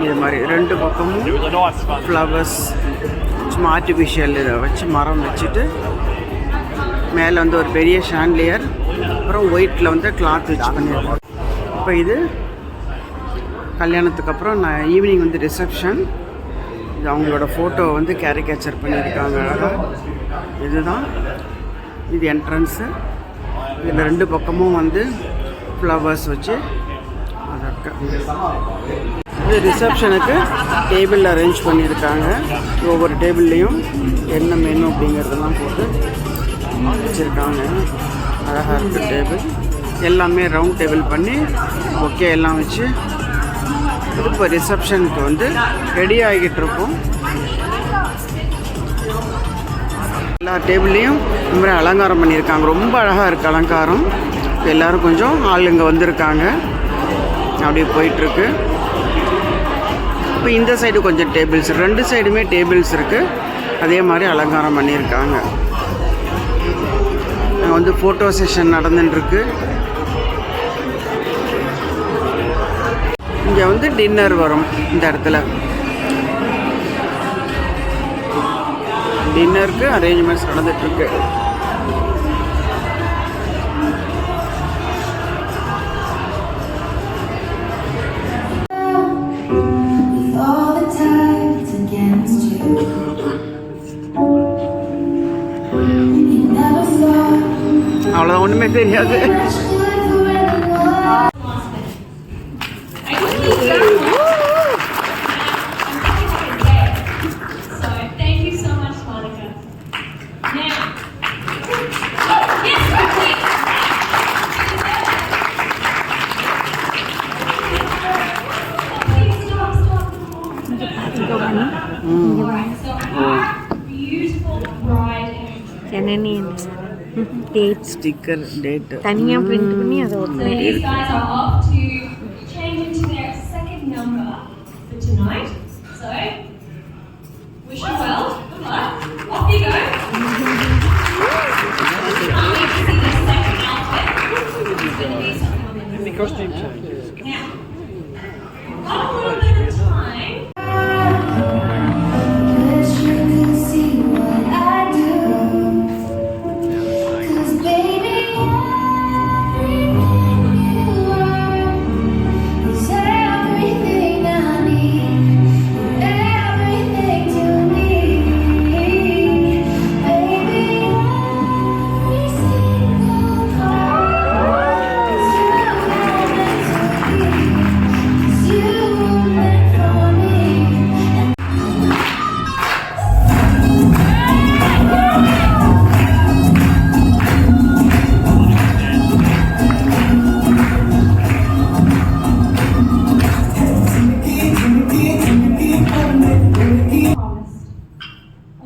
இது மாதிரி ரெண்டு பக்கமும் ஃப்ளவர்ஸ் சும்மா ஆர்டிஃபிஷியல் இதை வச்சு மரம் வச்சுட்டு மேலே வந்து ஒரு பெரிய ஷாண்ட்லியர், அப்புறம் ஒயிட்டில் வந்து கிளாத் வச்சு பண்ணியிருக்கோம். இப்போ இது கல்யாணத்துக்கு அப்புறம் நான் ஈவினிங் வந்து ரிசப்ஷன். இது அவங்களோட ஃபோட்டோவை வந்து கேரிகேச்சர் பண்ணியிருக்காங்க அழகாக. இதுதான் இது என்ட்ரன்ஸு. இதில் ரெண்டு பக்கமும் வந்து ஃப்ளவர்ஸ் வச்சு அதற்கு இது ரிசப்ஷனுக்கு டேபிள் அரேஞ்ச் பண்ணியிருக்காங்க. ஒவ்வொரு டேபிள்லேயும் என்ன மெனு அப்படிங்கிறதெல்லாம் போட்டு வச்சுருக்காங்க. அழகாக இருக்குது டேபிள். எல்லாமே ரவுண்ட் டேபிள் பண்ணி ஓகே எல்லாம் வச்சு இப்போ ரிசப்ஷனுக்கு வந்து ரெடி ஆகிட்டு இருக்கோம். எல்லா டேபிள்லேயும் இந்த மாதிரி அலங்காரம் பண்ணியிருக்காங்க. ரொம்ப அழகாக இருக்குது அலங்காரம். எல்லோரும் கொஞ்சம் ஆளுங்க வந்திருக்காங்க. அப்படியே போயிட்டுருக்கு. இப்போ இந்த சைடு கொஞ்சம் டேபிள்ஸ், ரெண்டு சைடுமே டேபிள்ஸ் இருக்குது. அதே மாதிரி அலங்காரம் பண்ணியிருக்காங்க. வந்து ஃபோட்டோ செஷன் நடந்துட்டுருக்கு. இங்கே வந்து டின்னர் வரும். இந்த இடத்துல டின்னருக்கு அரேஞ்ச்மெண்ட்ஸ் நடந்துட்டுருக்கு. அவ்வளோதான், ஒன்றுமே தெரியாது. டேட் ஸ்டிக்கர் டேட் தனியாக பிரிண்ட் பண்ணி அதை ஒருத்தர்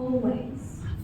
always.